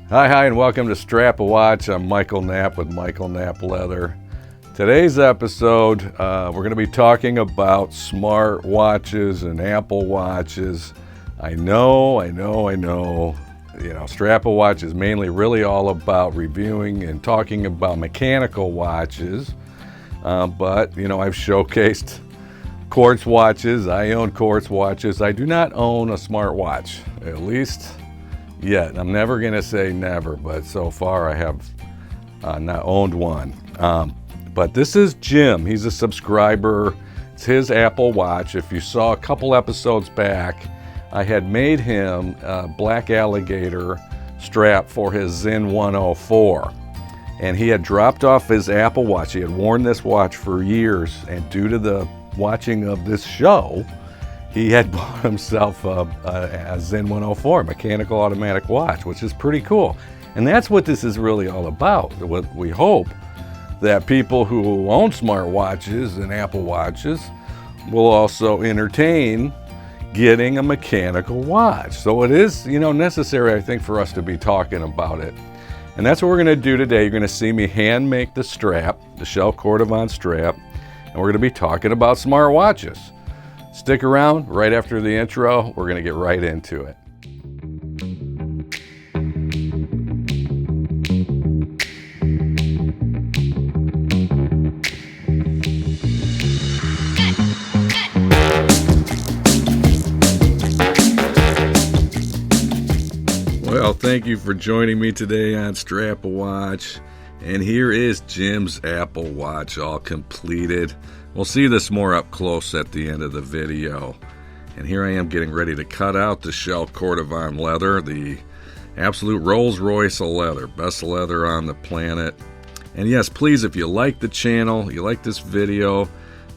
Hi, and welcome to Strap a Watch. I'm Michael Knapp with Michael Knapp Leather. Today's episode, we're going to be talking about smart watches and Apple watches. I know. Strap a Watch is mainly really all about reviewing and talking about mechanical watches. But I've showcased quartz watches. I own quartz watches. I do not own a smart watch, at least yet. I'm never going to say never, but so far I have not owned one. But this is Jim. He's a subscriber. It's his Apple Watch. If you saw a couple episodes back, I had made him a black alligator strap for his Zen 104. And he had dropped off his Apple Watch. He had worn this watch for years, and due to the watching of this show, he had bought himself a Zen 104 mechanical automatic watch, which is pretty cool. And that's what this is really all about. What we hope that people who own smart watches and Apple watches will also entertain getting a mechanical watch. So it is, necessary, I think, for us to be talking about it. And that's what we're going to do today. You're going to see me hand make the strap, the Shell Cordovan strap, and we're going to be talking about smart watches. Stick around. Right after the intro, we're going to get right into it. Well, thank you for joining me today on Strap a Watch. And here is Jim's Apple Watch all completed. We'll see this more up close at the end of the video. And here I am getting ready to cut out the Shell Cordovan leather, the absolute Rolls Royce of leather, best leather on the planet. And yes, please, if you like the channel, you like this video,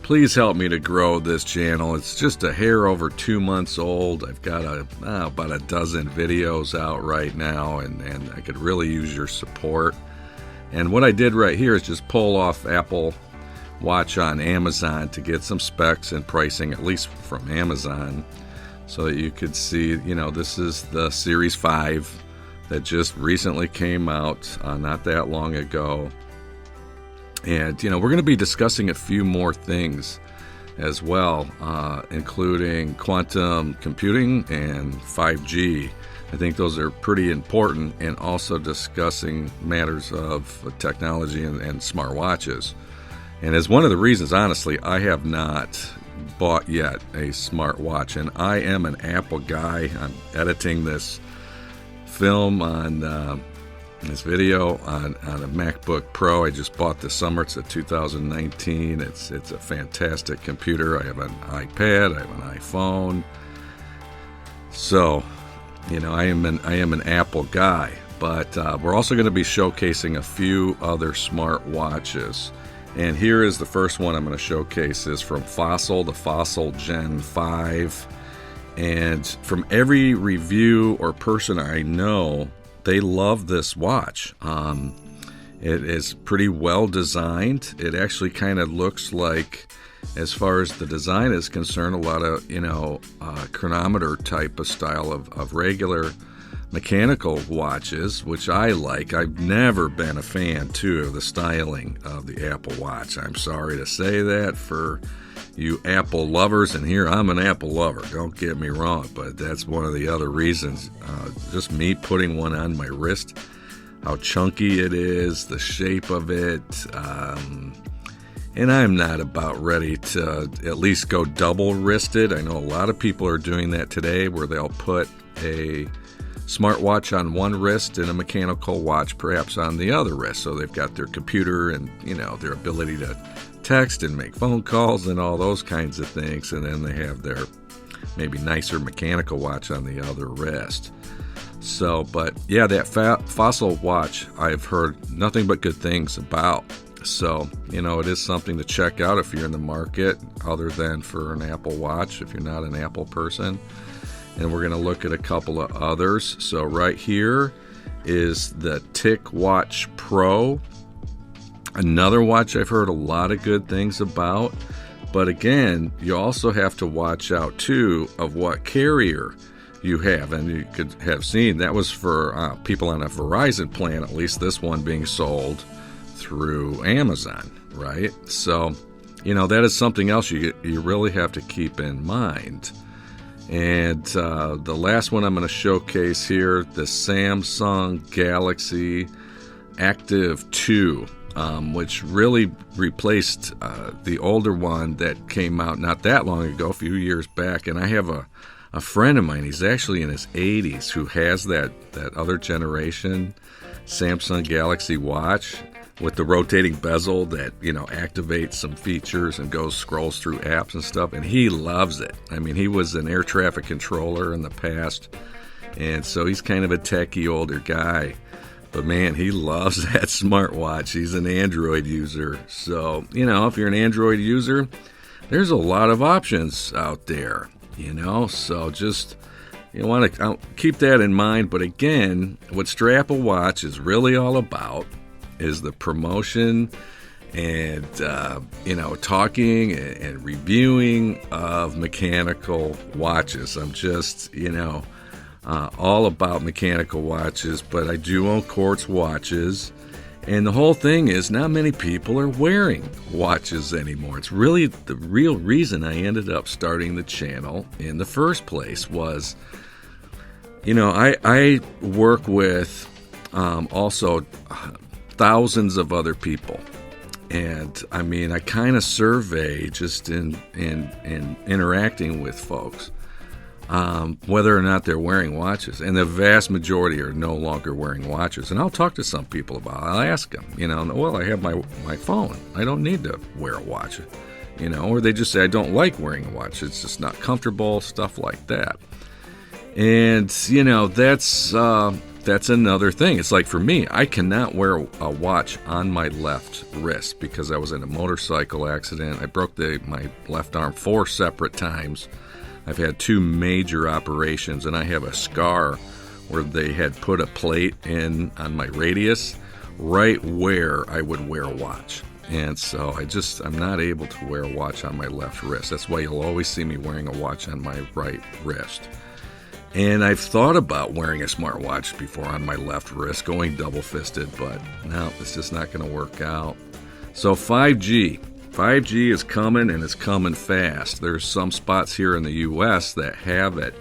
please help me to grow this channel. It's just a hair over 2 months old. I've got about a dozen videos out right now, and I could really use your support. And what I did right here is just pull off Apple Watch on Amazon to get some specs and pricing, at least from Amazon, so that you could see, this is the Series 5 that just recently came out not that long ago. And, we're going to be discussing a few more things as well, including quantum computing and 5G. I think those are pretty important, and also discussing matters of technology and smart watches. And as one of the reasons, honestly, I have not bought yet a smart watch, and I am an Apple guy. I'm editing this film on this video on a MacBook Pro I just bought this summer. It's a 2019. It's a fantastic computer. I have an iPad. I have an iPhone. So, I am an Apple guy. But we're also going to be showcasing a few other smart watches. And here is the first one I'm going to showcase is from FASSounds, the FASSounds Gen 5. And from every review or person I know, they love this watch. It is pretty well designed. It actually kind of looks like, as far as the design is concerned, a lot of, chronometer type of style of regular mechanical watches, which I like. I've never been a fan, too, of the styling of the Apple Watch. I'm sorry to say that for you Apple lovers, and here I'm an Apple lover, don't get me wrong, but that's one of the other reasons. Just me putting one on my wrist, how chunky it is, the shape of it, and I'm not about ready to at least go double-wristed. I know a lot of people are doing that today, where they'll put a smartwatch on one wrist and a mechanical watch perhaps on the other wrist. So they've got their computer and, their ability to text and make phone calls and all those kinds of things. And then they have their maybe nicer mechanical watch on the other wrist. So, but yeah, that FASSounds watch I've heard nothing but good things about. So, it is something to check out if you're in the market, other than for an Apple Watch, if you're not an Apple person. And we're going to look at a couple of others. So right here is the TicWatch Pro. Another watch I've heard a lot of good things about. But again, you also have to watch out too of what carrier you have. And you could have seen that was for people on a Verizon plan, at least this one being sold through Amazon, right? So, that is something else you really have to keep in mind. And the last one I'm going to showcase here, the Samsung Galaxy Active 2, which really replaced the older one that came out not that long ago, a few years back. And I have a friend of mine, he's actually in his 80s, who has that other generation Samsung Galaxy watch with the rotating bezel that, activates some features and scrolls through apps and stuff, and he loves it. I mean, he was an air traffic controller in the past, and so he's kind of a techie older guy. But man, he loves that smartwatch. He's an Android user. So, if you're an Android user, there's a lot of options out there, So just, you want to keep that in mind. But again, what Strap a Watch is really all about is the promotion and, talking and reviewing of mechanical watches. I'm just, all about mechanical watches, but I do own quartz watches. And the whole thing is not many people are wearing watches anymore. It's really the real reason I ended up starting the channel in the first place was, I work with also thousands of other people. And I mean, I kind of survey just in interacting with folks, whether or not they're wearing watches. And the vast majority are no longer wearing watches. And I'll talk to some people about it. I'll ask them, well, I have my phone. I don't need to wear a watch, or they just say, I don't like wearing a watch. It's just not comfortable, stuff like that. And, that's another thing. It's like for me, I cannot wear a watch on my left wrist because I was in a motorcycle accident. I broke my left arm 4 separate times. I've had 2 major operations, and I have a scar where they had put a plate in on my radius right where I would wear a watch. And so I'm not able to wear a watch on my left wrist. That's why you'll always see me wearing a watch on my right wrist. And I've thought about wearing a smartwatch before on my left wrist, going double-fisted, but no, it's just not going to work out. So 5G. 5G is coming, and it's coming fast. There's some spots here in the U.S. that have it.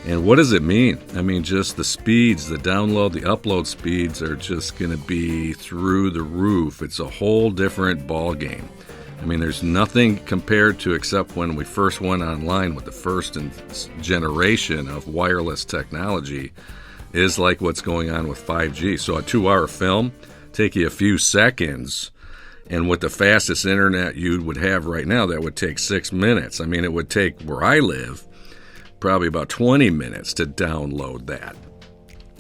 And what does it mean? I mean, just the speeds, the download, the upload speeds are just going to be through the roof. It's a whole different ball game. I mean, there's nothing compared to except when we first went online with the first generation of wireless technology is like what's going on with 5G. So a 2-hour film take you a few seconds, and with the fastest internet you would have right now, that would take 6 minutes. I mean, it would take, where I live, probably about 20 minutes to download that.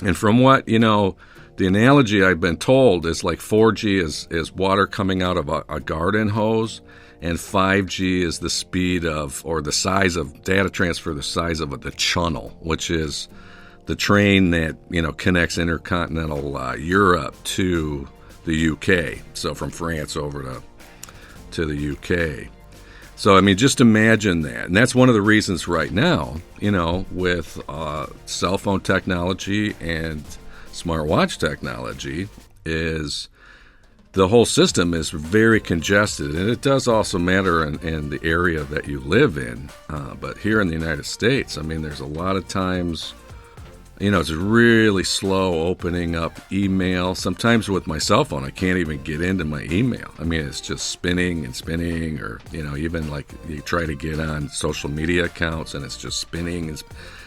And from what, the analogy I've been told is like 4G is water coming out of a garden hose, and 5G is the speed of, or the size of data transfer, the size of the channel, which is the train that, connects intercontinental Europe to the UK. So from France over to the UK. So, I mean, just imagine that. And that's one of the reasons right now, with cell phone technology and smartwatch technology, is the whole system is very congested. And it does also matter in the area that you live in. But here in the United States, I mean, there's a lot of times, it's really slow opening up email. Sometimes with my cell phone, I can't even get into my email. I mean, it's just spinning and spinning, or, even like you try to get on social media accounts and it's just spinning.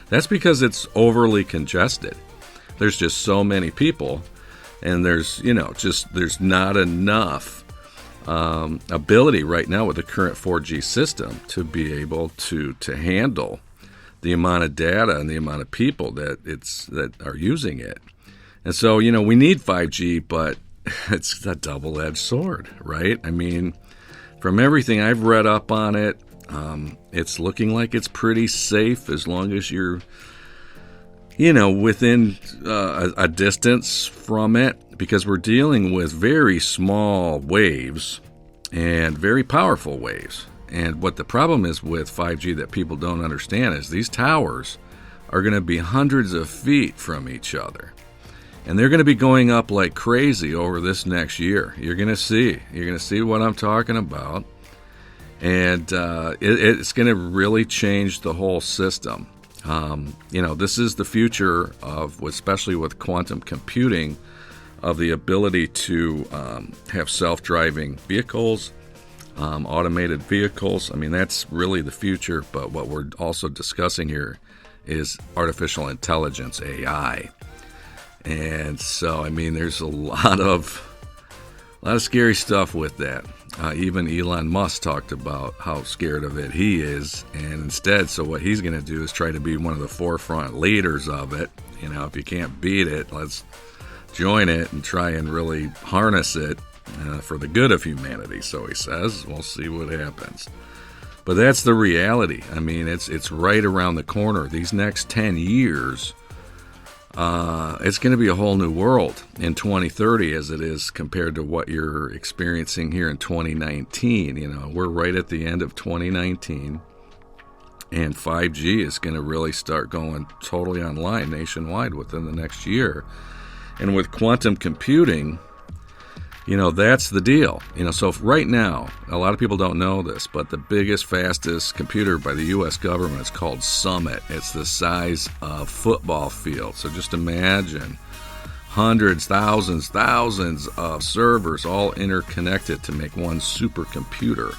That's because it's overly congested. There's just so many people, and there's not enough ability right now with the current 4G system to be able to handle the amount of data and the amount of people that are using it. And so, we need 5G, but it's a double-edged sword, right? I mean, from everything I've read up on it, it's looking like it's pretty safe as long as you're within a distance from it, because we're dealing with very small waves and very powerful waves. And what the problem is with 5G that people don't understand is these towers are going to be hundreds of feet from each other. And they're going to be going up like crazy over this next year. You're going to see what I'm talking about. And it's going to really change the whole system. This is the future of, especially with quantum computing, of the ability to have self-driving vehicles, automated vehicles. I mean, that's really the future. But what we're also discussing here is artificial intelligence, AI. And so, I mean, there's a lot of scary stuff with that. Even Elon Musk talked about how scared of it he is. And instead, so what he's going to do is try to be one of the forefront leaders of it. If you can't beat it, let's join it and try and really harness it for the good of humanity, so he says. We'll see what happens. But that's the reality. I mean, it's right around the corner. These next 10 years, it's going to be a whole new world in 2030 as it is compared to what you're experiencing here in 2019. We're right at the end of 2019, and 5G is going to really start going totally online nationwide within the next year. And with quantum computing, that's the deal. So right now, a lot of people don't know this, but the biggest, fastest computer by the U.S. government is called Summit. It's the size of football fields. So just imagine hundreds, thousands of servers all interconnected to make one supercomputer.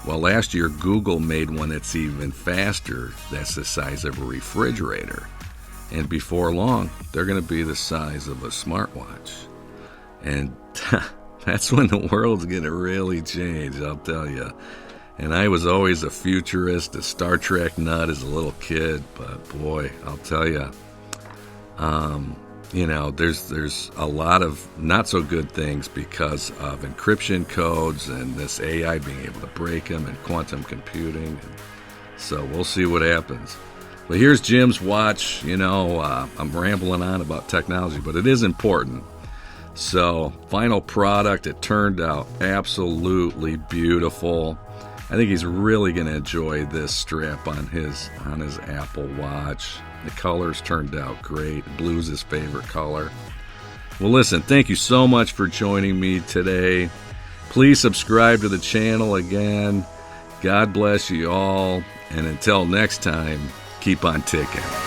Well, last year, Google made one that's even faster. That's the size of a refrigerator. And before long, they're going to be the size of a smartwatch. And that's when the world's going to really change, I'll tell you. And I was always a futurist, a Star Trek nut as a little kid. But boy, I'll tell you, there's a lot of not so good things because of encryption codes and this AI being able to break them and quantum computing. So we'll see what happens. But here's Jim's watch. I'm rambling on about technology, but it is important. So, final product, it turned out absolutely beautiful. I think he's really going to enjoy this strap on his Apple Watch. The colors turned out great. Blue's his favorite color. Well, listen, thank you so much for joining me today. Please subscribe to the channel again. God bless you all. And until next time, keep on ticking.